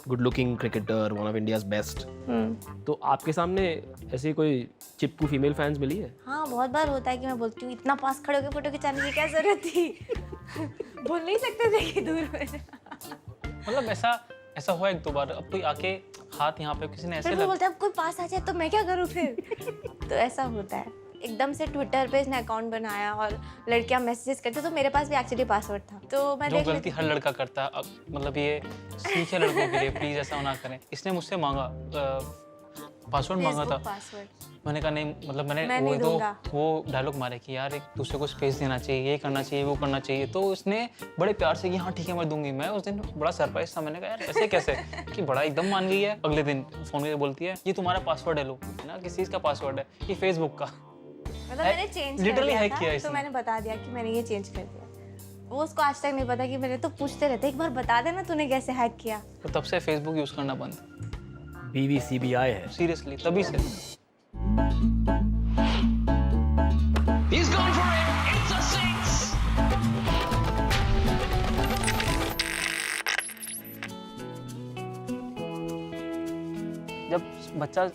Good looking cricketer, one of India's best. तो आपके सामने ऐसी कोई चिपकू फीमेल फैंस मिली है? हाँ, बहुत बार होता है कि मैं बोलती हूँ इतना पास खड़े होकर फोटो खिंचाने की क्या जरूरत थी। बोल नहीं सकते थे कि दूर हो जा। मतलब ऐसा हुआ एक दो बार, अब कोई आके हाथ यहाँ पे किसी ने ऐसे फिर वो बोलते हैं अब कोई पास आ जाए तो मैं क्या करूँ फिर। तो ऐसा होता है। एकदम से ट्विटर पे इसने अकाउंट बनाया और लड़कियां मैसेजेस करती, तो मेरे पास भी एक्चुअली पासवर्ड था, तो मैं जो देख गलती हर लड़का करता है। मतलब ये सीख है लड़कों के लिए, प्लीज ऐसा ना करें। इसने मुझसे मांगा पासवर्ड मांगा था। पासवर्ड मैंने कहा नहीं, मतलब मैं मैंने नहीं दूंगा। वो डायलॉग मारे कि यार एक दूसरे को स्पेस देना चाहिए, ये करना चाहिए, वो करना चाहिए। तो उसने बड़े प्यार से कि हाँ ठीक है मैं दूंगी। मैं उस दिन बड़ा सरप्राइज था, मैंने कहा यार ऐसे कैसे कि बड़ा एकदम मान गई है। अगले दिन फोन करके बोलती है ये तुम्हारा पासवर्ड है, लो ना किस चीज़ का पासवर्ड है, ये फेसबुक का। मतलब मैंने चेंज Literally कर hack दिया किया था, इसने। तो मैंने बता दिया कि मैंने ये चेंज कर दिया। वो उसको आज तक नहीं पता कि मैंने तो पूछते रहते एक बार बता देना तूने कैसे हैक किया। तो तब से फेसबुक यूज़ करना बंद, BVCBI है। सीरियसली तभी से। He's gone for it. It's a six. जब बच्चा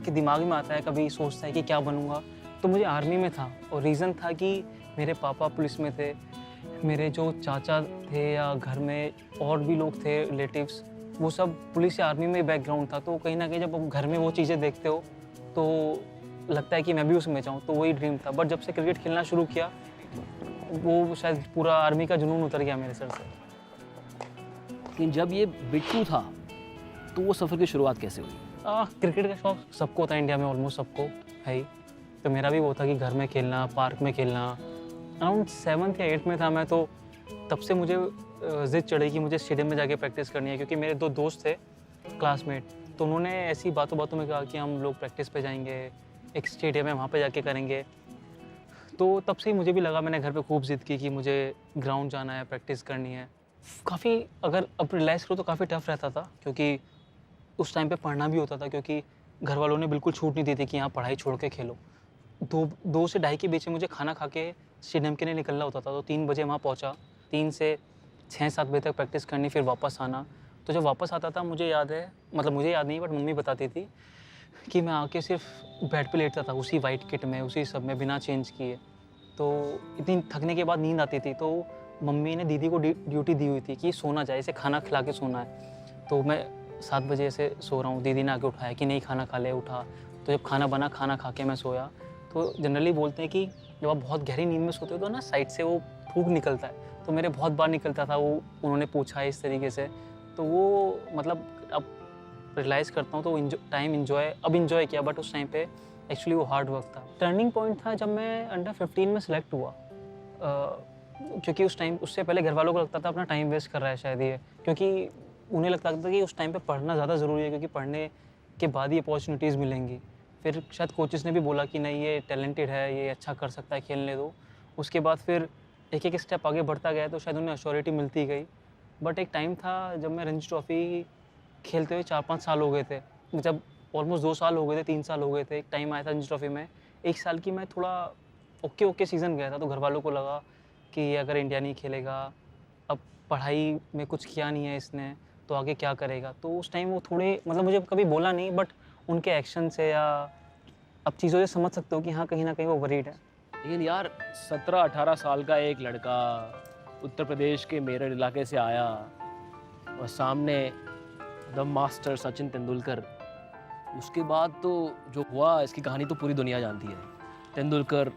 के दिमाग में आता है, कभी सोचता है कि क्या बनूंगा, तो मुझे आर्मी में था। और रीज़न था कि मेरे पापा पुलिस में थे, मेरे जो चाचा थे या घर में और भी लोग थे रिलेटिव्स, वो सब पुलिस या आर्मी में बैकग्राउंड था। तो कहीं ना कहीं जब आप घर में वो चीज़ें देखते हो तो लगता है कि मैं भी उसमें जाऊँ। तो वही ड्रीम था। बट जब से क्रिकेट खेलना शुरू किया, वो शायद पूरा आर्मी का जुनून उतर गया मेरे सर से। लेकिन जब ये बिट्टू था तो वो सफ़र की शुरुआत कैसे हुई? क्रिकेट का शौक सबको होता है इंडिया में, ऑलमोस्ट सबको है ही। तो मेरा भी वो था कि घर में खेलना, पार्क में खेलना। अराउंड 7th या 8th में था मैं, तो तब से मुझे ज़िद चढ़ी कि मुझे स्टेडियम में जाके प्रैक्टिस करनी है। क्योंकि मेरे 2 दोस्त थे क्लासमेट, तो उन्होंने ऐसी बातों बातों में कहा कि हम लोग प्रैक्टिस पे जाएंगे, एक स्टेडियम है वहाँ पे जाके करेंगे। तो तब से ही मुझे भी लगा, मैंने घर पे खूब ज़िद की कि मुझे ग्राउंड जाना है, प्रैक्टिस करनी है। काफ़ी अगर अब रियलाइज़ करो तो काफ़ी टफ रहता था, क्योंकि उस टाइम पे पढ़ना भी होता था। क्योंकि घर वालों ने बिल्कुल छूट नहीं दी थी कि यहाँ पढ़ाई छोड़ के खेलो। 2 से ढाई के बीच में मुझे खाना खा के स्टेडियम के लिए निकलना होता था। तो 3 बजे वहाँ पहुँचा, 3 से 6-7 बजे तक प्रैक्टिस करनी, फिर वापस आना। तो जब वापस आता था, मुझे याद है, मतलब मुझे याद नहीं बट मम्मी बताती थी कि मैं आके सिर्फ बेड पे लेटता था उसी वाइट किट में, उसी सब में, बिना चेंज किए। तो इतनी थकने के बाद नींद आती थी, तो मम्मी ने दीदी को ड्यूटी दी हुई थी कि सोना जाए, इसे खाना खिला के सोना है। तो मैं 7 बजे से सो रहा हूँ, दीदी ने आके उठाया कि नहीं खाना खा ले, उठा। तो जब खाना बना, खाना खा के मैं सोया। तो जनरली बोलते हैं कि जब आप बहुत गहरी नींद में सोते हो तो ना साइड से वो फूंक निकलता है। तो मेरे बहुत बार निकलता था वो, उन्होंने पूछा इस तरीके से। तो वो मतलब अब रियलाइज़ करता हूँ तो अब इन्जॉय किया, बट उस टाइम पे एक्चुअली वो हार्ड वर्क था। टर्निंग पॉइंट था जब मैं अंडर 15 में सेलेक्ट हुआ। क्योंकि उस टाइम, उससे पहले घर वालों को लगता था अपना टाइम वेस्ट कर रहा है शायद ये, क्योंकि उन्हें लगता था कि उस टाइम पे पढ़ना ज़्यादा ज़रूरी है, क्योंकि पढ़ने के बाद ही अपॉर्चुनिटीज़ मिलेंगी। फिर शायद कोचेस ने भी बोला कि नहीं ये टैलेंटेड है, ये अच्छा कर सकता है, खेलने दो। उसके बाद फिर एक एक स्टेप आगे बढ़ता गया, तो शायद उन्हें अश्योरिटी मिलती गई। बट एक टाइम था जब मैं रणजी ट्रॉफी खेलते हुए 4-5 साल हो गए थे, जब ऑलमोस्ट 2 साल हो गए थे, 3 साल हो गए थे। एक टाइम आया था रणजी ट्रॉफी में 1 साल की मैं थोड़ा ओके सीज़न गया था। तो घर वालों को लगा कि ये अगर इंडिया नहीं खेलेगा, अब पढ़ाई में कुछ किया नहीं है इसने, तो आगे क्या करेगा। तो उस टाइम वो थोड़े, मतलब मुझे कभी बोला नहीं, बट उनके एक्शन से या अब चीज़ों से समझ सकते हो कि हाँ कहीं ना कहीं वो वरीड है। लेकिन यार 17-18 साल का एक लड़का उत्तर प्रदेश के मेरठ इलाके से आया और सामने द मास्टर सचिन तेंदुलकर। उसके बाद तो जो हुआ, इसकी कहानी तो पूरी दुनिया जानती है। Tendulkar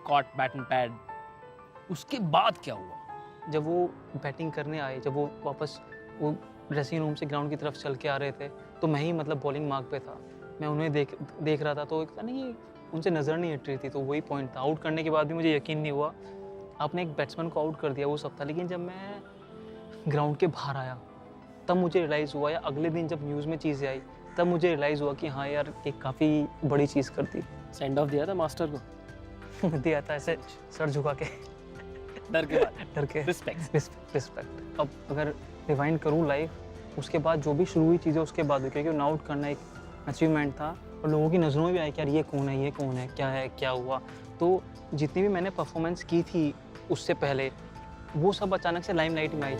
caught bat and pad. उसके बाद क्या हुआ? जब वो बैटिंग करने आए, जब वो वापस वो ड्रेसिंग रूम से ग्राउंड की तरफ चल के आ रहे थे, तो मैं ही मतलब बॉलिंग मार्क पे था। मैं उन्हें देख रहा था, तो एक था नहीं, उनसे नज़र नहीं हट रही थी। तो वही पॉइंट था। आउट करने के बाद भी मुझे यकीन नहीं हुआ, आपने एक बैट्समैन को आउट कर दिया, वो सब था। लेकिन जब मैं ग्राउंड के बाहर आया, तब मुझे रियलाइज़ हुआ, या अगले दिन जब न्यूज़ में चीज़ें आई, तब मुझे रियलाइज़ हुआ कि हाँ यार एक काफ़ी बड़ी चीज़ कर दी। सेंड ऑफ दिया था मास्टर को? दिया था ऐसे सर झुका के, डर के बाद? डर के। रिस्पेक्ट। अब अगर रिवाइंड करूँ लाइफ, उसके बाद जो भी शुरू हुई चीज़ें उसके बाद हुई, क्योंकि आउट करना एक अचीवमेंट था और लोगों की नज़रों में भी आया कि यार ये कौन है, क्या है, क्या हुआ। तो जितनी भी मैंने परफॉर्मेंस की थी उससे पहले, वो सब अचानक से लाइमलाइट में आई।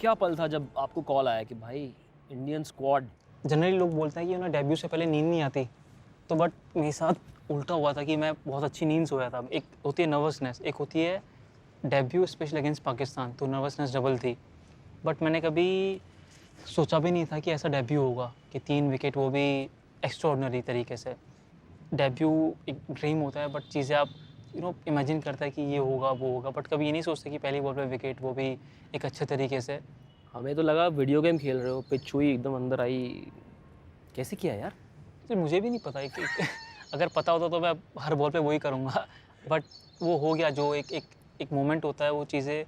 क्या पल था जब आपको कॉल आया कि भाई इंडियन स्क्वाड? जनरली लोग बोलते हैं कि उन्हें डेब्यू से पहले नींद नहीं आती, तो बट मेरे साथ उल्टा हुआ था कि मैं बहुत अच्छी नींद सोया था। एक होती है नर्वसनेस, एक होती है डेब्यू स्पेशली अगेंस्ट पाकिस्तान, तो नर्वसनेस डबल थी। बट मैंने कभी सोचा भी नहीं था कि ऐसा डेब्यू होगा कि 3 विकेट, वो भी एक्स्ट्राऑर्डिनरी तरीके से। डेब्यू एक ड्रीम होता है, बट चीज़ें आप इमेजिन करता है कि ये होगा वो होगा, बट कभी ये नहीं सोचते कि पहली बॉल पे विकेट, वो भी एक अच्छे तरीके से। हमें तो लगा वीडियो गेम खेल रहे हो, पिच हुई एकदम अंदर आई, कैसे किया यार? तो मुझे भी नहीं पता है कि अगर पता होता तो मैं हर बॉल पे वही करूँगा, बट वो हो गया। जो एक मोमेंट होता है, वो चीज़ें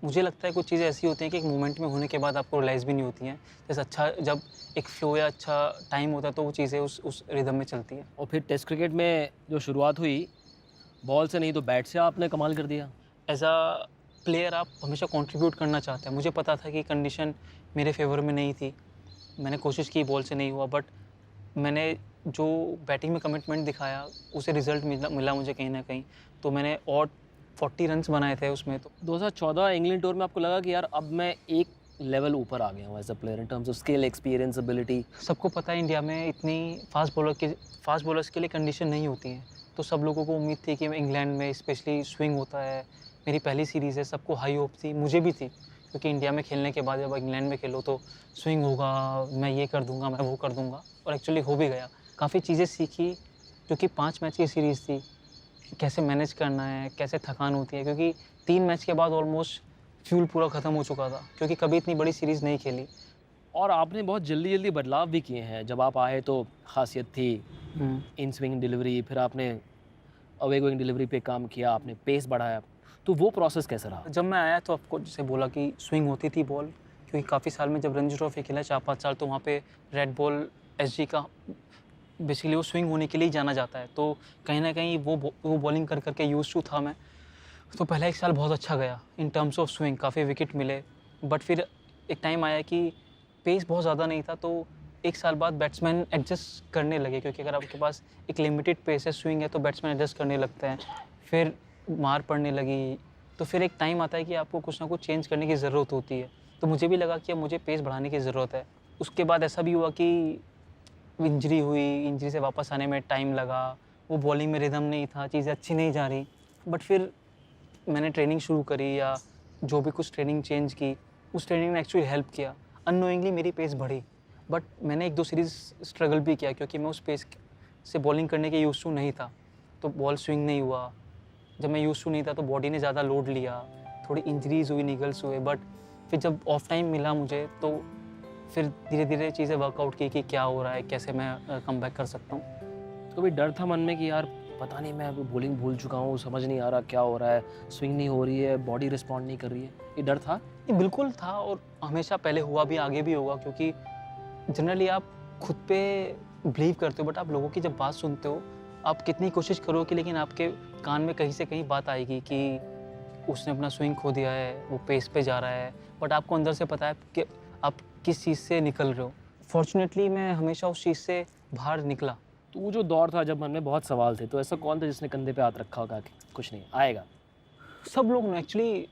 मुझे लगता है कुछ चीज़ें ऐसी होती हैं कि एक मोमेंट में होने के बाद आपको रियलाइज़ भी नहीं होती हैं। जैसे अच्छा जब एक फ्लो या अच्छा टाइम होता है तो वो चीज़ें उस रिदम में चलती हैं। और फिर टेस्ट क्रिकेट में जो शुरुआत हुई, बॉल से नहीं तो बैट से आपने कमाल कर दिया। एज अ प्लेयर आप हमेशा कंट्रीब्यूट करना चाहते हैं। मुझे पता था कि कंडीशन मेरे फेवर में नहीं थी, मैंने कोशिश की, बॉल से नहीं हुआ, बट मैंने जो बैटिंग में कमिटमेंट दिखाया उसे रिज़ल्ट मिला मुझे कहीं ना कहीं। तो मैंने और 40 रन्स बनाए थे उसमें। तो 2014 इंग्लैंड टूर में आपको लगा कि यार अब मैं एक लेवल ऊपर आ गया हूँ as a player in terms of skill, experience, ability? सबको पता है इंडिया में इतनी फास्ट बॉलर्स के लिए कंडीशन नहीं होती हैं, तो सब लोगों को उम्मीद थी कि इंग्लैंड में स्पेशली स्विंग होता है। मेरी पहली सीरीज़ है, सबको हाई होप थी, मुझे भी थी, क्योंकि इंडिया में खेलने के बाद जब इंग्लैंड में खेलो तो स्विंग होगा, मैं ये कर दूंगा, मैं वो कर दूंगा, और एक्चुअली हो भी गया। काफ़ी चीज़ें सीखी, क्योंकि 5 मैच की सीरीज़ थी, कैसे मैनेज करना है, कैसे थकान होती है, क्योंकि 3 मैच के बाद ऑलमोस्ट फ्यूल पूरा ख़त्म हो चुका था, क्योंकि कभी इतनी बड़ी सीरीज़ नहीं खेली। और आपने बहुत जल्दी जल्दी बदलाव भी किए हैं। जब आप आए तो खासियत थी इन स्विंग डिलीवरी, फिर आपने अवे गोइंग डिलीवरी पे काम किया, आपने पेस बढ़ाया, तो वो प्रोसेस कैसा रहा? जब मैं आया तो आपको जैसे बोला कि स्विंग होती थी बॉल, क्योंकि काफ़ी साल में जब रणजी ट्रॉफी खेला 4-5 साल, तो वहाँ पे रेड बॉल एसजी का बेसिकली वो स्विंग होने के लिए ही जाना जाता है, तो कहीं ना कहीं वो बॉलिंग कर करके यूज टू था मैं। तो पहला 1 साल बहुत अच्छा गया इन टर्म्स ऑफ स्विंग, काफ़ी विकेट मिले, बट फिर एक टाइम आया कि पेस बहुत ज़्यादा नहीं था, तो 1 साल बाद बैट्समैन एडजस्ट करने लगे, क्योंकि अगर आपके पास एक लिमिटेड पेस है, स्विंग है, तो बैट्समैन एडजस्ट करने लगते हैं। फिर मार पड़ने लगी, तो फिर एक टाइम आता है कि आपको कुछ ना कुछ चेंज करने की ज़रूरत होती है। तो मुझे भी लगा कि अब मुझे पेस बढ़ाने की ज़रूरत है। उसके बाद ऐसा भी हुआ कि इंजरी हुई, इंजरी से वापस आने में टाइम लगा, वो बॉलिंग में रिदम नहीं था, चीज़ें अच्छी नहीं जा रही, बट फिर मैंने ट्रेनिंग शुरू करी या जो भी कुछ ट्रेनिंग चेंज की, उस ट्रेनिंग ने एक्चुअली हेल्प किया। अननोइंगली मेरी पेस बढ़ी, बट मैंने 1-2 सीरीज़ स्ट्रगल भी किया, क्योंकि मैं उस पेस से बॉलिंग करने के यूज़ टू नहीं था, तो बॉल स्विंग नहीं हुआ। जब मैं यूज़ टू नहीं था तो बॉडी ने ज़्यादा लोड लिया, थोड़ी इंजरीज़ हुई, निगल्स हुए, बट फिर जब ऑफ टाइम मिला मुझे तो फिर धीरे धीरे चीज़ें वर्कआउट की कि क्या हो रहा है, कैसे मैं कम बैक कर सकता हूँ। कभी डर था मन में कि यार पता नहीं मैं अभी बॉलिंग भूल चुका हूँ, समझ नहीं आ रहा क्या हो रहा है, स्विंग नहीं हो रही है, बॉडी रिस्पॉन्ड नहीं कर रही है, ये डर था? ये बिल्कुल था, और हमेशा पहले हुआ भी, आगे भी होगा, क्योंकि जनरली आप खुद पे बिलीव करते हो, बट आप लोगों की जब बात सुनते हो, आप कितनी कोशिश करो कि लेकिन आपके कान में कहीं से कहीं बात आएगी कि उसने अपना स्विंग खो दिया है, वो पेस पे जा रहा है, बट आपको अंदर से पता है कि आप किस चीज़ से निकल रहे हो। फॉर्चुनेटली मैं हमेशा उस चीज़ से बाहर निकला। तो वो जो दौर था जब मन में बहुत सवाल थे, तो ऐसा कौन था जिसने कंधे पे हाथ रखा होगा कि कुछ नहीं आएगा? सब लोग ने एक्चुअली,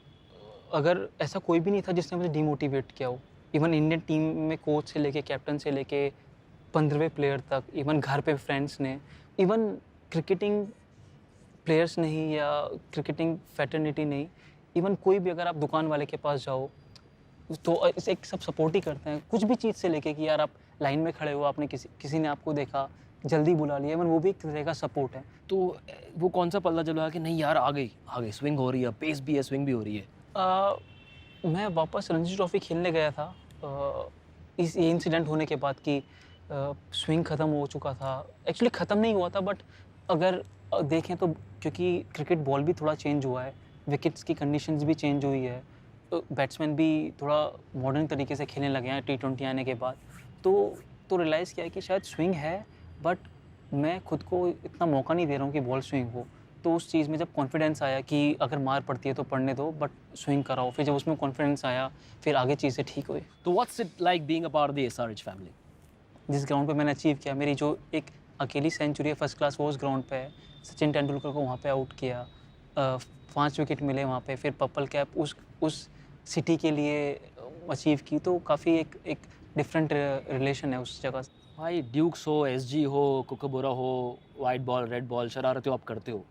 अगर ऐसा कोई भी नहीं था जिसने मुझे डिमोटिवेट किया हो। इवन इंडियन टीम में कोच से लेके कैप्टन से लेके 15वें प्लेयर तक, इवन घर पे फ्रेंड्स ने, इवन क्रिकेटिंग प्लेयर्स नहीं या क्रिकेटिंग फैटर्निटी नहीं, इवन कोई भी, अगर आप दुकान वाले के पास जाओ तो एक सब सपोर्ट ही करते हैं, कुछ भी चीज़ से लेके कि यार आप लाइन में खड़े हो, आपने किसी ने आपको देखा, जल्दी बुला लिया, इवन वो भी एक तरह का सपोर्ट है। तो वो कौन सा पल्ला चला कि नहीं यार आ गई, स्विंग हो रही है, पेस भी है, स्विंग भी हो रही है? मैं वापस रणजी ट्रॉफी खेलने गया था ये इंसिडेंट होने के बाद कि स्विंग ख़त्म हो चुका था। एक्चुअली ख़त्म नहीं हुआ था, बट अगर देखें तो क्योंकि क्रिकेट बॉल भी थोड़ा चेंज हुआ है, विकेट्स की कंडीशंस भी चेंज हुई है, बैट्समैन भी थोड़ा मॉडर्न तरीके से खेलने लगे हैं T20 आने के बाद, तो रियलाइज़ किया कि शायद स्विंग है, बट मैं खुद को इतना मौका नहीं दे रहा हूँ कि बॉल स्विंग हो। तो उस चीज़ में जब कॉन्फिडेंस आया कि अगर मार पड़ती है तो पड़ने दो, बट स्विंग कराओ, फिर जब उसमें कॉन्फिडेंस आया, फिर आगे चीज़ें ठीक हुई। तो what's it like being a part of the SRH family? जिस ग्राउंड पे मैंने अचीव किया, मेरी जो एक अकेली सेंचुरी है फर्स्ट क्लास, वो उस ग्राउंड पे है। सचिन तेंदुलकर को वहाँ पे आउट किया, 5 विकेट मिले वहाँ पे, फिर पर्पल कैप उस सिटी के लिए अचीव की, तो काफ़ी एक डिफरेंट रिलेशन है उस जगह से। भाई ड्यूक्स हो, एसजी हो, कोकोबोरा हो, वाइट बॉल, रेड बॉल, शरारतें आप करते हो,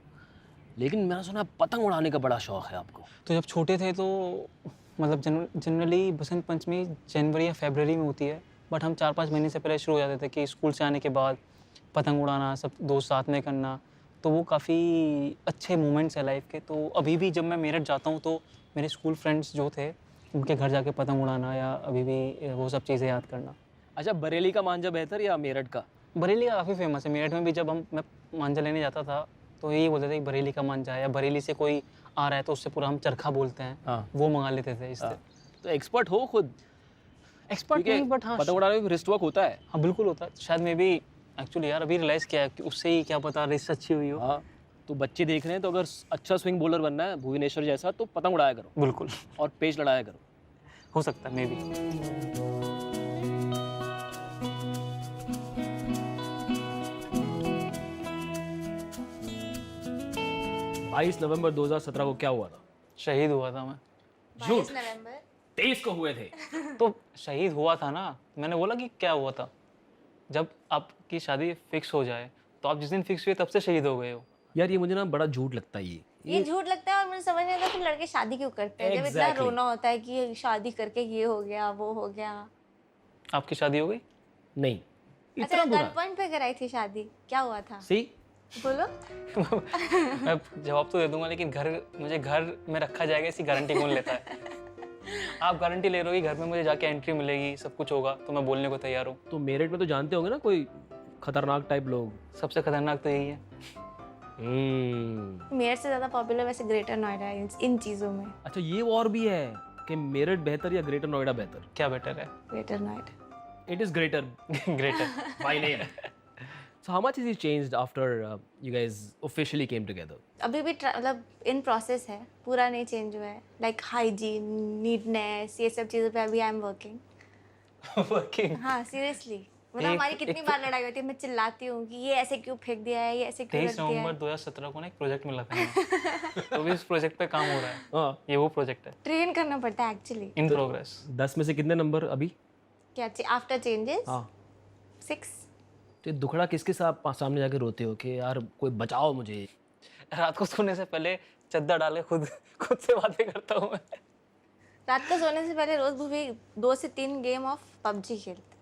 लेकिन मैंने सुना पतंग उड़ाने का बड़ा शौक है आपको। तो जब छोटे थे तो मतलब जनरली बसंत पंचमी जनवरी या फरवरी में होती है, बट हम 4-5 महीने से पहले शुरू हो जाते थे कि स्कूल से आने के बाद पतंग उड़ाना, सब दोस्त साथ में करना, तो वो काफ़ी अच्छे मोमेंट्स है लाइफ के। तो अभी भी जब मैं मेरठ जाता हूँ तो मेरे स्कूल फ्रेंड्स जो थे उनके घर जाके पतंग उड़ाना या अभी भी वो सब चीज़ें याद करना। अच्छा, बरेली का मांझा बेहतर या मेरठ का? बरेली का काफ़ी फेमस है। मेरठ में भी जब मैं मांझा लेने जाता था तो यही बोलते थे कि बरेली का मांझा है, या बरेली से कोई आ रहा है तो उससे पूरा हम चरखा बोलते हैं, हाँ। वो मंगा लेते थे इससे। तो एक्सपर्ट हो खुद? एक्सपर्ट क्योंकि नहीं, बट हाँ पतंग उड़ाने में भी रिस्ट वर्क होता है। हाँ बिल्कुल होता है। शायद मे भी एक्चुअली यार अभी रियलाइज़ किया है कि उससे ही क्या पता रिस्ट अच्छी हुई हो। हाँ, तो बच्चे देख रहे हैं, तो अगर अच्छा स्विंग बॉलर बनना है भुवनेश्वर जैसा, तो पतंग उड़ाया करो बिल्कुल और पेच लड़ाया करो। हो सकता है मे भी। 22 नवंबर 2017 को क्या हुआ था? शहीद हुआ था मैं। 22 नवंबर 23 को हुए थे। तो शहीद हुआ था ना, मैंने बोला कि क्या हुआ था। जब आपकी शादी फिक्स हो जाए तो आप जिस दिन फिक्स हुए तब से शहीद हो गए हो। यार ये मुझे ना बड़ा झूठ लगता है ये झूठ लगता है, और मुझे समझ नहीं आता कि लड़के शादी क्यों करते हैं जब इतना Exactly. रोना होता है कि शादी करके ये हो गया वो हो गया। आपकी शादी हो गई? नहीं, अच्छा, इतना बुरा। गलपन पे कराई थी शादी, क्या हुआ था सी बोलो। मैं जवाब तो दे दूंगा, लेकिन मुझे घर में रखा जाएगा इसी गारंटी कौन लेता है? आप गारंटी ले रहे हो कि घर में मुझे जाके एंट्री मिलेगी, सब कुछ होगा, तो मैं बोलने को तैयार हूँ। तो मेरठ में तो जानते होंगे ना कोई खतरनाक टाइप लोग? सबसे खतरनाक तो यही है। मेरठ से ज्यादा पॉपुलर वैसे ग्रेटर नोएडा है इन चीजों में। अच्छा, ये और भी है कि मेरठ बेहतर या ग्रेटर नोएडा बेहतर? क्या बेटर है? Greater Noida. It is greater greater. by name. So how much has he changed after you guys officially came together? अभी भी मतलब इन प्रोसेस है, पूरा नहीं चेंज हुआ है। लाइक हाइजीन, नीटनेस, ये सब चीज़ों पे अभी आई एम वर्किंग। वर्किंग। हाँ सीरियसली, मतलब हमारी कितनी बार लड़ाई होती है, मैं चिल्लाती हूँ कि ये ऐसे क्यों फेंक दिया है, ये ऐसे क्यों रख 23 दिया नवंबर है। 2017 को ना एक प्रोजेक्ट मिला था हमें। तो भी इस प्रोजेक्ट पे काम हो रहा है। हाँ, ये वो प्रोजेक्ट है ट्रेन करना पड़ता है एक्चुअली। In progress. 10 में से कितने नंबर अभी? क्या आफ्टर चेंजेस? हाँ, 6। तो ये दुखड़ा किसके साथ सामने जाके रोते हो कि यार कोई बचाओ मुझे? रात को सोने से पहले चद्दर डाले खुद से बातें करता हूँ मैं। रात को सोने से पहले रोज भूवी 2 से 3 गेम ऑफ पबजी खेलते।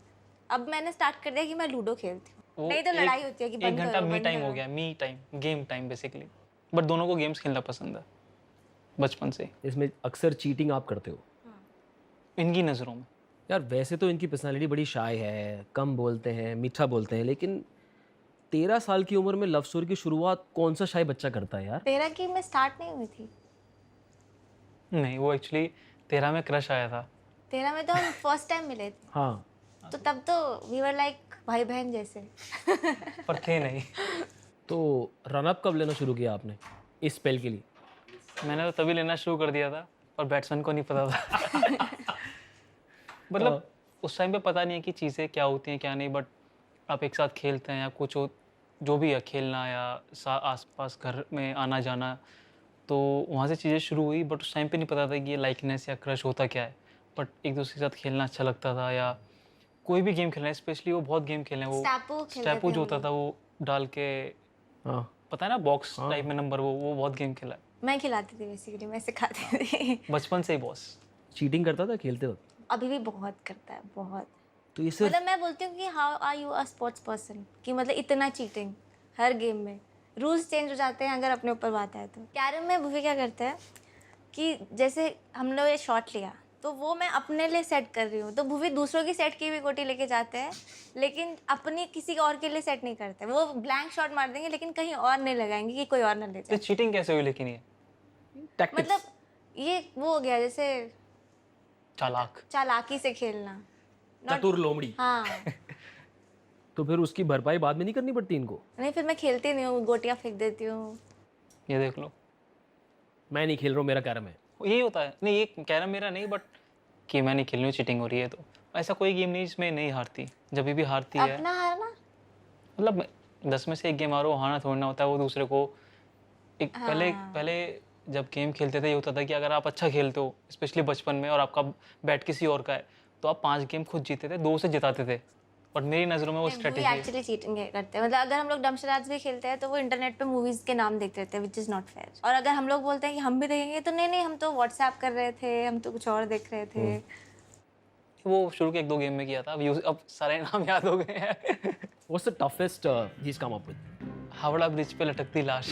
अब मैंने स्टार्ट कर दिया कि मैं लूडो खेलती हूँ, नहीं तो लड़ाई होती है कि एक बंद घंटा करो, मी बंद टाइम करो। हो गया। Me time, game time basically. But दोनों को गेम्स खेलना पसंद है बचपन से, इसमें अक्सर चीटिंग आप करते हो? इनकी नज़रों में। यार वैसे तो इनकी पर्सनालिटी बड़ी शाय है, कम बोलते हैं, मीठा बोलते हैं, लेकिन 13 साल की उम्र में लव स्टोरी की शुरुआत कौन सा शाय बच्चा करता है यार? 13 की मैं स्टार्ट नहीं हुई थी। नहीं, वो एक्चुअली 13 में क्रश आया था। 13 में तो हम फर्स्ट टाइम मिले थे, हाँ, तो तब तो वी वर लाइक भाई बहन जैसे। पर थे नहीं। तो रनअप कब लेना शुरू किया आपने इस स्पेल के लिए? मैंने तो तभी लेना शुरू कर दिया था, पर बैट्समैन को नहीं पता था। मतलब उस टाइम पे पता नहीं है कि चीज़ें क्या होती हैं क्या नहीं, बट आप एक साथ खेलते हैं या कुछ जो भी है, खेलना या आसपास घर में आना जाना, तो वहाँ से चीज़ें शुरू हुई। बट उस टाइम पे नहीं पता था कि ये लाइकनेस या क्रश होता क्या है। बट एक दूसरे के साथ खेलना अच्छा लगता था, या कोई भी गेम खेलना है, स्पेशली वो बहुत गेम खेलना है। वो स्टैपू जो होता था वो डाल के, हाँ, पता है ना, बॉक्स टाइप में नंबर, वो बहुत गेम खेला है मैं खिलाती थी बेसिकली, मैं सिखाती थी। बचपन से ही बॉस। चीटिंग करता था खेलते वक्त? अभी भी बहुत करता है, बहुत। तो ये सिर्फ मतलब मैं बोलती हूँ कि how are you a sports person, कि मतलब इतना चीटिंग हर गेम में। रूल्स चेंज हो जाते हैं अगर अपने ऊपर बात आए तो। कैरम में भूवी क्या करते हैं कि जैसे हम लोग ये शॉट लिया तो वो मैं अपने लिए सेट कर रही हूँ, तो भूवी दूसरों की सेट की भी गोटी लेके जाते हैं, लेकिन अपनी किसी और के लिए सेट नहीं करते। वो ब्लैंक शॉट मार देंगे लेकिन कहीं और नहीं लगाएंगे कि कोई और ना ले तो जाए। चीटिंग कैसे हुई लेकिन ये? टैक्टिक्स। मतलब ये वो हो गया जैसे चालाक। चालाकी से खेलना। चतुर लोमड़ी। हाँ। तो फिर उसकी भरपाई बाद में नहीं करनी पड़ती इनको? नहीं, फिर मैं खेलती नहीं हूँ, गोटियाँ फेंक देती हूँ। ये देख लो, मैं नहीं खेल रहा हूँ, मेरा कैरम है। यही होता है। नहीं, ये कैरम मेरा नहीं, बट कि मैं नहीं खेल रही हूँ, चीटिंग हो रही है। तो ऐसा कोई गेम नहीं जिसमें नहीं हारती। जब भी हारती है, अपना हारना। मतलब 10 में से एक गेम हारो, हारना थोड़ा ना होता है। वो दूसरे को एक पहले जब गेम खेलते थे ये होता था कि अगर आप अच्छा खेलते हो स्पेशली बचपन में और आपका बैट किसी और का है तो आप 5 गेम खुद जीते थे, 2 से जिताते थे। और मेरी नज़रों में वो स्ट्रेटेजी है। एक्चुअली चीटिंग करते हैं, मतलब अगर हम लोग डमशराज भी खेलते हैं तो वो इंटरनेट पे मूवीज के नाम देखते रहते हैं, विच इज़ नॉट फेयर। और अगर हम लोग बोलते हैं कि हम भी देखेंगे तो नहीं, हम तो व्हाट्सएप कर रहे थे, हम तो कुछ और देख रहे थे। वो शुरू के 1-2 गेम में किया था, अब सारे नाम याद हो गए हैं। What's the toughest he's come up with? Howrah bridge पे लटकती लाश।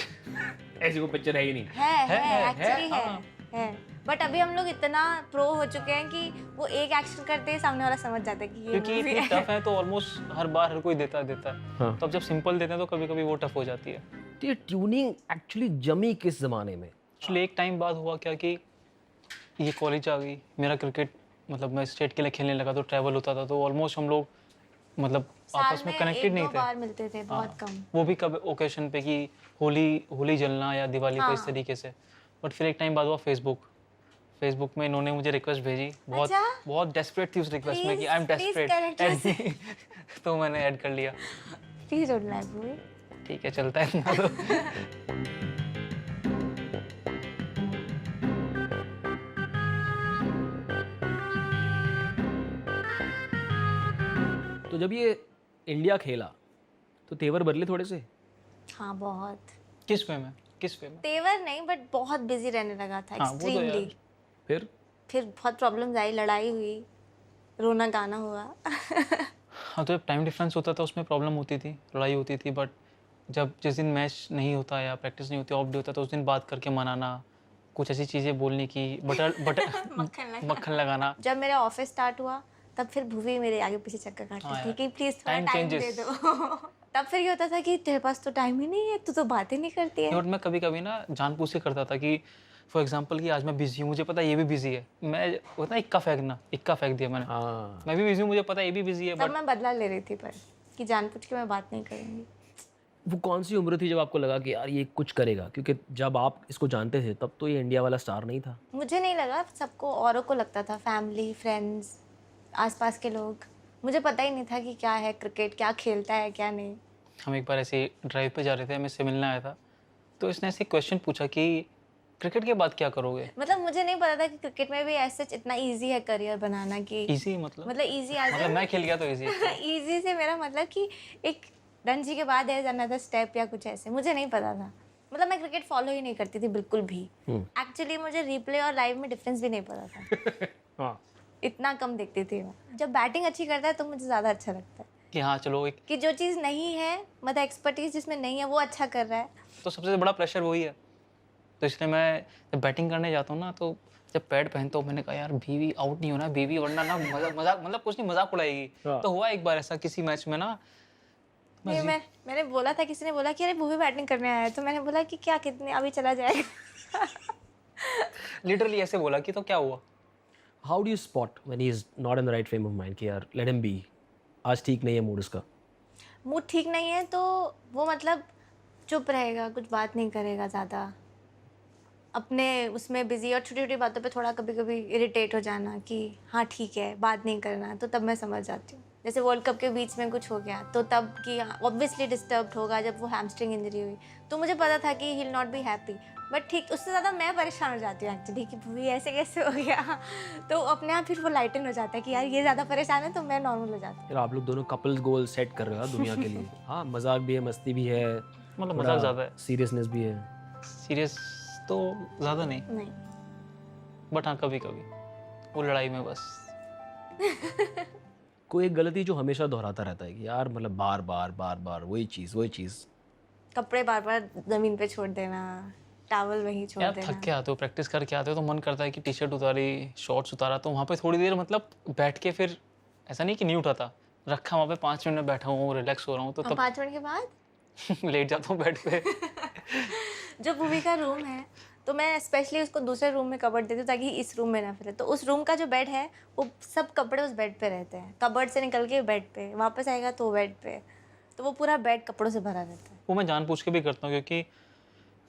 ऐसी कोई पिक्चर है ही नहीं। है एक्चुअली हाँ। है। बट अभी हम लोग इतना प्रो हो चुके हैं कि वो एक एक्शन करते ही सामने वाला समझ जाता है कि ये क्योंकि movie इतनी है। टफ है तो ऑलमोस्ट हर बार हर कोई देता है। हाँ। तो अब जब सिंपल देते हैं तो कभी कभी वो टफ हो जाती है। तो ये ट्यूनिंग एक्चुअली जमी किस ज़माने में? एक्चुअली एक टाइम बाद हुआ क्या कि ये कॉलेज आ गई, मेरा क्रिकेट मतलब मैं स्टेट के लिए खेलने लगा तो ट्रैवल होता था, तो ऑलमोस्ट हम लोग मतलब आपस में कनेक्टेड नहीं थे। बार मिलते थे, बहुत कम। वो भी कब ओकेशन पे कि होली जलना या दिवाली पे इस तरीके से। बट फिर एक टाइम बाद हुआ फेसबुक में इन्होंने मुझे रिक्वेस्ट भेजी, बहुत डेस्परेट थी उस रिक्वेस्ट में कि आई एम डेस्परेट, तो मैंने ऐड कर लिया। Please don't like movie. ठीक है, चलता है ना तो। तो जब ये इंडिया खेला तो तेवर बदले थोड़े से? हाँ बहुत। किस वे में? तेवर नहीं, बट बहुत बिजी रहने लगा था, हाँ, वो तो एक्सट्रीमली। फिर बहुत प्रॉब्लम्स आई, लड़ाई हुई, रोना गाना हुआ। हाँ, तो जब टाइम डिफरेंस होता था उसमें प्रॉब्लम होती थी, लड़ाई होती थी। बट जब जिस दिन मैच नहीं होता या प्रैक्टिस नहीं होती, ऑफ डे होता तो उस दिन बात करके मनाना, कुछ ऐसी चीज़ें बोलने की, बटर मक्खन लगाना। जब मेरा ऑफिस स्टार्ट हुआ तब फिर भूवी मेरे आगे पीछे चक्कर काटती थी कि प्लीज थोड़ा Time टाइम दे changes. दो। तब फिर ये होता था कि तेरे पास तो टाइम ही नहीं है, तू तो बातें नहीं करती है। और मैं कभी कभी ना जानबूझ के करता था कि फॉर एग्जांपल कि आज मैं बिजी हूँ, मुझे पता है ये भी बिजी है, मैं होता इक्का फेंक दिया मैंने। हाँ, मैं भी बिजी हूँ, मुझे पता है ये भी बिजी है, तब बट मैं बदला ले रही थी, पर कि जानबूझ के मैं बात नहीं करूँगी। वो कौन सी उम्र थी जब आपको लगा कि यार ये कुछ करेगा? क्योंकि जब आप इसको जानते थे तब तो ये इंडिया वाला स्टार नहीं था। मुझे नहीं लगा, सबको औरों को लगता था, फैमिली, फ्रेंड्स, आसपास के लोग। मुझे पता ही नहीं था कि क्या है क्रिकेट, क्या खेलता है क्या नहीं। हम एक बार ऐसे ड्राइव पे जा रहे थे, हमें इससे मिलने आया था, तो इसने ऐसे क्वेश्चन पूछा कि क्रिकेट के बाद क्या करोगे। मतलब मुझे नहीं पता था कि क्रिकेट में भी ऐसे इतना इजी है करियर बनाना, कि इजी मतलब इजी मतलब मैं खेल गया तो इजी। इजी से मेरा मतलब कि एक रणजी के बाद है अनदर स्टेप या कुछ ऐसे, मुझे नहीं पता था। मतलब मैं क्रिकेट फॉलो ही नहीं करती थी बिल्कुल भी। एक्चुअली मुझे रिप्ले और लाइव में डिफरेंस भी नहीं पता था। हाँ, इतना कम देखती थी मैं। जब बैटिंग अच्छी करता है तो मुझे ज़्यादा अच्छा लगता है कि हाँ चलो एक, कि जो चीज़ नहीं है, मतलब एक्सपर्टीज जिसमें नहीं है वो अच्छा कर रहा है। तो सबसे बड़ा प्रेशर वही है। तो इसलिए मैं जब बैटिंग करने जाता हूँ ना, तो जब पैड पहनता हूँ, मैंने कहा यार बीवी आउट नहीं होना, बीवी वरना ना मजाक मतलब कुछ नहीं, मजाक उड़ाएगी। हाँ। तो हुआ एक बार ऐसा किसी मैच में ना, नहीं, मैंने बोला था, किसी ने बोला कि अरे वो भी बैटिंग करने आया है, तो मैंने बोला कि क्या, कितने, अभी चला जाएगा। लिटरली ऐसे बोला कि तो क्या हुआ। How do you spot when he is not in the right frame of mind कि यार लेट हिम बी, आज ठीक नहीं है मूड उसका? मूड ठीक नहीं है तो वो मतलब चुप रहेगा, कुछ बात नहीं करेगा ज़्यादा, अपने उसमें बिजी, और छोटी छोटी बातों पे थोड़ा कभी कभी इरिटेट हो जाना कि हाँ ठीक है बात नहीं करना, तो तब मैं समझ जाती हूँ। जैसे वर्ल्ड कप के बीच में कुछ हो गया तो तब कि ऑब्वियसली डिस्टर्ब्ड होगा, जब वो हैमस्ट्रिंग इंजरी हुई तो मुझे पता था कि he will not be happy, but ठीक उससे ज़्यादा मैं परेशान हो जाती हूँ एक्चुअली कि भूवी ऐसे कैसे हो गया। तो अपने आप फिर वो लाइटन हो जाता है कि यार ये ज़्यादा परेशान है, तो मैं नॉर्मल हो जाती हूँ। यार आप लोग दोनों कपल्स गोल सेट कर रहे हो दुनिया के लिए। हाँ, मजाक भी है, मस्ती भी है, मतलब मजाक ज़्यादा है, सीरियसनेस भी है। सीरियस तो ज़्यादा नहीं, नहीं, बट हाँ कभी कभी वो लड़ाई में बस। कोई एक गलती जो हमेशा दोहराता रहता है कि यार मतलब बार बार वही चीज़। कपड़े बार बार ज़मीन पे छोड़ देना, टावल वहीं छोड़ यार देना। थक के आते हो, प्रैक्टिस करके आते हो, तो मन करता है कि टी शर्ट उतारी, शॉर्ट्स उतारा, तो वहाँ पे थोड़ी देर मतलब बैठ के, फिर ऐसा नहीं कि नहीं उठाता, रखा वहाँ पे 5 मिनट बैठा हूँ, रिलैक्स हो रहा हूँ, तो और तब 5 मिनट के बाद लेट जाता हूँ बेड पे। जो भूमि का रूम है तो मैं स्पेशली उसको दूसरे रूम में कबर्ड देती हूँ ताकि इस रूम में ना फिरे। तो उस रूम का जो बेड है वो सब कपड़े उस बेड पे रहते हैं, कबर्ड से निकल के बेड पे वापस आएगा तो बेड पे, तो वो पूरा बेड कपड़ों से भरा रहता है। वो मैं जानबूझ के भी करता हूँ क्योंकि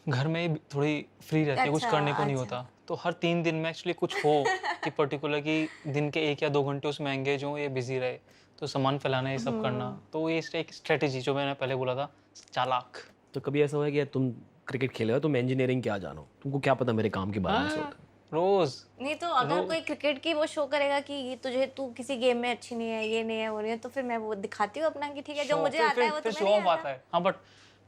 घर में थोड़ी फ्री रहती है, कुछ अच्छा, करने को नहीं होता, तो हर 3 दिन में एक्चुअली कुछ हो कि पर्टिकुलर कि दिन के 1 या 2 घंटे उसमें एंगेज हो, ये बिजी रहे, तो सामान फैलाना ये सब करना, तो ये एक स्ट्रेटेजी जो मैंने पहले बोला था, चालाक। तो कभी ऐसा हुआ कि यार तुम क्रिकेट खेलेगा, तुम इंजीनियरिंग क्या जानो, तुमको क्या पता मेरे काम के बारे में सोच। रोज नहीं तो अगर कोई क्रिकेट की वो शो करेगा कि ये तुझे तू किसी गेम में अच्छी नहीं है, ये नहीं है, वो नहीं है, तो फिर मैं वो दिखाती हूँ अपना कि ठीक है जो मुझे आता है वो फिर तुम्हें शो नहीं ऑफ आता। आता है। हाँ बट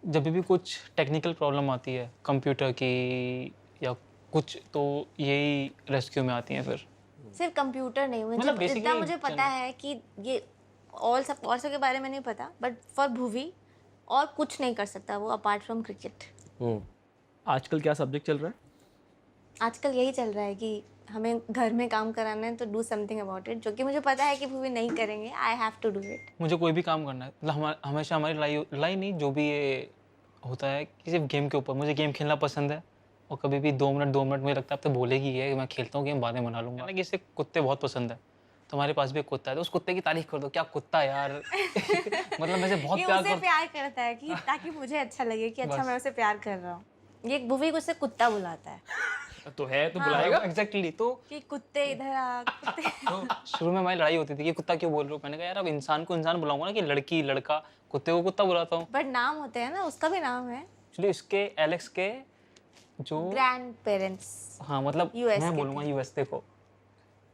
जब भी कुछ टेक्निकल प्रॉब्लम आती है कंप्यूटर की या कुछ, तो यही रेस्क्यू में आती हैं फिर। सिर्फ कंप्यूटर नहीं, मुझे मतलब जितना basically मुझे पता है कि ये और सब के बारे में नहीं पता, बट फॉर भुवी और कुछ नहीं कर सकता वो अपार्ट फ्रॉम क्रिकेट। आजकल क्या सब्जेक्ट चल रहा है? आजकल यही चल रहा है कि हमें घर में काम कराना है तो डू समथिंग अबाउट इट, जो कि मुझे पता है कि भुवी नहीं करेंगे। I have to do it. मुझे कोई भी काम करना है, मतलब हमेशा हमारी लड़ाई नहीं, जो भी ये होता है कि सिर्फ गेम के ऊपर। मुझे गेम खेलना पसंद है और कभी भी 2 मिनट मुझे लगता है अब तो बोलेगी है कि मैं खेलता हूँ गेम, बाद में बना लूँगा ना। कि इसे कुत्ते बहुत पसंद है, तो हमारे पास भी एक कुत्ता है, तो उस कुत्ते की तारीफ कर दो। क्या कुत्ता है यार मतलब वैसे बहुत ये प्यार उसे कर। प्यार करता है कि ताकि मुझे अच्छा लगे कि अच्छा मैं उसे प्यार कर रहा हूँ। ये भुवी को उसे कुत्ता बुलाता है तो है तो बुलाएगा एग्जैक्टली। तो कि कुत्ते इधर आ, कुत्ते। शुरू में हमारी लड़ाई होती थी कि कुत्ता क्यों बोल रहे हो। मैंने कहा यार अब इंसान को इंसान बुलाऊंगा ना, कि लड़की लड़का, कुत्ते को कुत्ता बुलाता हूँ। बट नाम होते हैं ना, उसका भी नाम है। एक्चुअली इसके एलेक्स के जो ग्रैंड पेरेंट्स। हाँ मतलब US मैं के बोलूँगा यूएस को,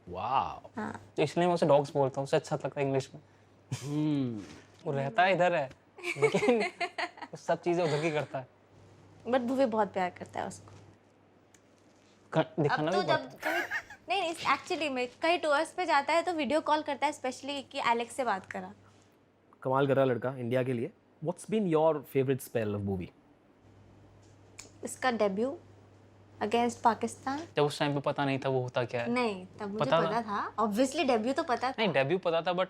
वाह। हाँ तो इसलिए मैं उसे डॉग्स बोलता हूँ, उसे अच्छा लगता है इंग्लिश में। वो रहता है इधर है लेकिन वो सब चीज़ें उधर की करता है। बट भुवी बहुत प्यार करता है उसको। दिखाना अब तो भी जब नहीं एक्चुअली में कहीं टूर्स पे जाता है तो वीडियो कॉल करता है स्पेशली कि एलेक्स से बात करा। कमाल कर रहा लड़का इंडिया के लिए। What's been your favourite spell of movie? इसका डेब्यू अगेंस्ट पाकिस्तान। जब उस टाइम पे पता नहीं था वो होता क्या है। नहीं तब मुझे पता पता था, ऑब्वियसली डेब्यू तो पता था। नहीं डेब्यू पता था, बट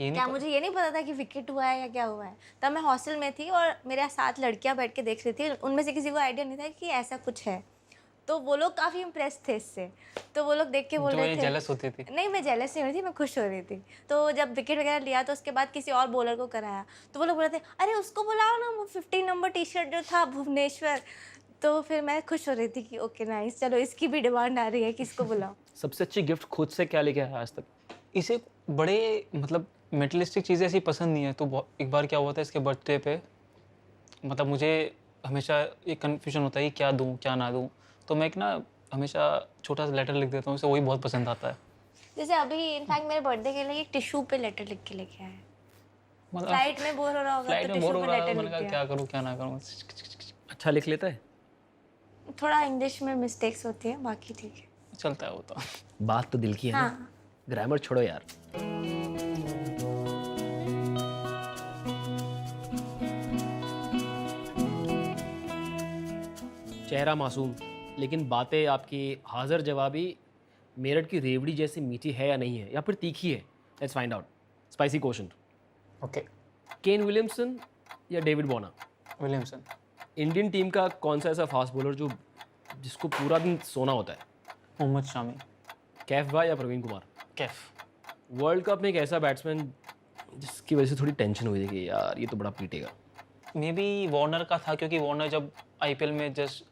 ये क्या नहीं मुझे ये नहीं पता था कि विकेट हुआ है या क्या हुआ है। तब मैं हॉस्टल में थी और मेरे साथ लड़कियां बैठ के देख रही थी, उनमें से किसी को आइडिया नहीं था कि ऐसा कुछ है, तो वो लोग काफ़ी इम्प्रेस थे इससे। तो वो लोग देख के बोल जो रहे ये थे। जेलस होती थी। नहीं मैं जेलस नहीं हो रही थी, मैं खुश हो रही थी। तो जब विकेट वगैरह लिया तो उसके बाद किसी और बॉलर को कराया, तो वो लोग बोल रहे थे अरे उसको बुलाओ ना, वो 15 नंबर टी शर्ट जो था भुवनेश्वर। तो फिर मैं खुश हो रही थी कि ओके नाइस, चलो इसकी भी डिमांड आ रही है कि इसको बुलाओ। सबसे अच्छी गिफ्ट खुद से क्या लेके आया आज तक? इसे बड़े मतलब मेटलिस्टिक चीज़ें ऐसी पसंद नहीं है। तो एक बार क्या हुआ था इसके बर्थडे पे, मतलब मुझे हमेशा एक कन्फ्यूजन होता है कि क्या दूँ क्या ना दूँ, तो मैं एक ना हमेशा छोटा सा लेटर लिख देता हूँ, उसे वही बहुत पसंद आता है। जैसे अभी इनफैक्ट मेरे बर्थडे के लिए एक टिश्यू पे लेटर लिख के लेके आया है। मतलब फ्लाइट में बोर हो रहा होगा फ्लाइट तो में बोर टिश्यू हो पे रहा है, लेटर मैंने लिख कहा दिया। क्या करूँ क्या ना करूँ। अच्छा लिख लेता है? थोड़ा इंग्लिश में मिस्टेक्स होती है, बाकी ठीक है। चलता है वो तो। बात तो दिल की है ना, हाँ ग्रामर छोड़ो यार। चेहरा मासूम, लेकिन बातें आपकी हाजिर जवाबी। मेरठ की रेवड़ी जैसी मीठी है या नहीं है, या फिर तीखी है? Let's find out. Spicy question. Okay Kane Williamson या डेविड बॉना? विलियमसन। इंडियन टीम का कौन सा ऐसा फास्ट बॉलर जो जिसको पूरा दिन सोना होता है? मोहम्मद शामी। कैफ भाई या प्रवीण कुमार? कैफ। वर्ल्ड कप में एक ऐसा बैट्समैन जिसकी वजह से थोड़ी टेंशन हुई थी कि यार ये तो बड़ा पीटेगा? मे बी वार्नर का था, क्योंकि वार्नर जब आईपीएल में जस्ट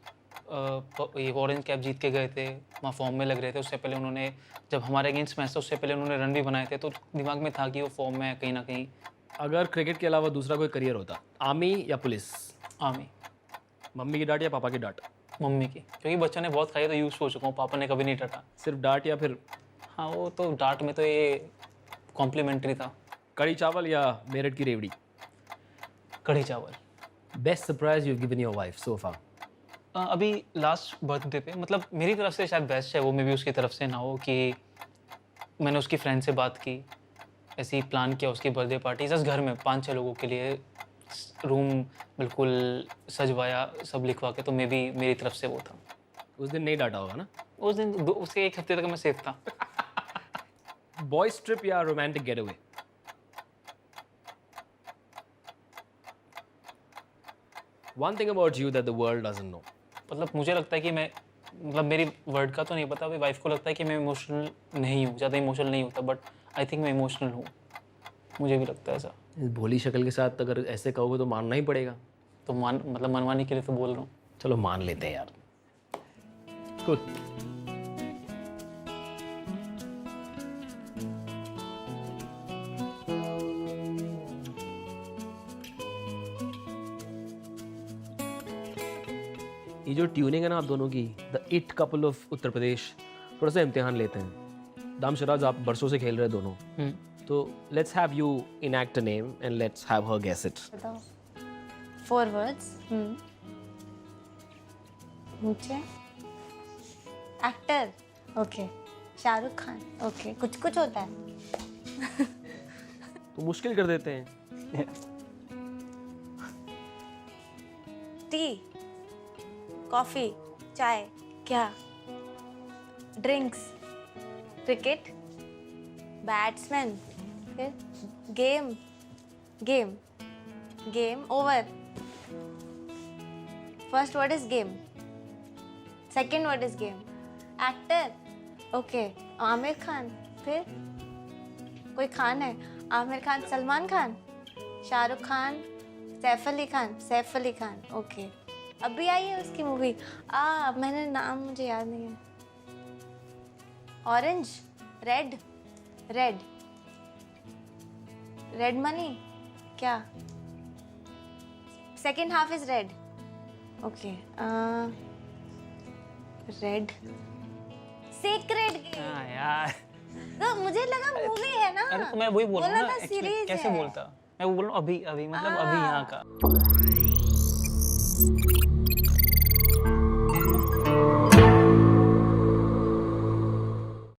ये ऑरेंज कैप जीत के गए थे, वहाँ फॉर्म में लग रहे थे। उससे पहले उन्होंने जब हमारे अगेंस्ट मैच था उससे पहले उन्होंने रन भी बनाए थे, तो दिमाग में था कि वो फॉर्म में है कहीं ना कहीं। अगर क्रिकेट के अलावा दूसरा कोई करियर होता, आर्मी या पुलिस? आर्मी। मम्मी की डांट या पापा की डांट? मम्मी की, क्योंकि बच्चों ने बहुत खाई तो यूज़ हो चुका हूँ, पापा ने कभी नहीं डांटा। सिर्फ डांट या फिर हाँ वो तो डांट में तो ये कॉम्प्लीमेंट्री था। कड़ी चावल या मेरठ की रेवड़ी? कढ़ी चावल। Best surprise you given your wife so far? अभी लास्ट बर्थडे पे, मतलब मेरी तरफ से शायद बेस्ट है वो, मे भी उसकी तरफ से ना हो, कि मैंने उसकी फ्रेंड से बात की, ऐसे ही प्लान किया उसकी बर्थडे पार्टी जस्ट घर में 5-6 लोगों के लिए, रूम बिल्कुल सजवाया सब लिखवा के, तो मे भी मेरी तरफ से वो था। उस दिन नहीं डांटा होगा ना? उस दिन उसके 1 हफ्ते तक मैं सेफ था। बॉयज ट्रिप या romantic get away? One thing about you that the world doesn't know. मतलब मुझे लगता है कि मैं, मतलब मेरी वर्ड का तो नहीं पता, अभी वाइफ को लगता है कि मैं इमोशनल नहीं हूँ, ज़्यादा इमोशनल नहीं होता, बट आई थिंक मैं इमोशनल हूँ, मुझे भी लगता है ऐसा। इस भोली शक्ल के साथ अगर ऐसे कहोगे तो मानना ही पड़ेगा। तो मतलब मनवाने के लिए तो बोल रहा हूँ। चलो मान लेते हैं यार। Cool. ये जो ट्यूनिंग है ना आप दोनों की, the it couple of Uttar Pradesh, थोड़ा सा इम्तिहान लेते हैं। दाम शराज आप बरसों से खेल रहे हैं दोनों, तो let's have you enact a name and let's have her guess it. बताओ। 4 words। मुझे actor, okay. Shahrukh Khan, okay. Kuch Kuch होता है। तो मुश्किल कर देते हैं। टी, कॉफी, चाय, क्या? ड्रिंक्स, क्रिकेट, बैट्समैन, फिर game, game, game over. First word is game, second word is game. Actor, okay. Aamir Khan, फिर कोई खान है? आमिर खान, सलमान खान, शाहरुख खान, सैफ अली खान, सैफ अली खान, ओके। अभी आई है उसकी मूवी, मैंने नाम मुझे याद नहीं है। Orange, red, red, red money, क्या? Second half is red, okay. Red, secret game. हाँ यार, तो मुझे लगा मूवी है ना। अरे तो मैं वही बोल रहा हूँ बोला ना, था actually सीरीज कैसे है। बोलता मैं वो बोल रहा हूँ अभी अभी मतलब अभी यहाँ का।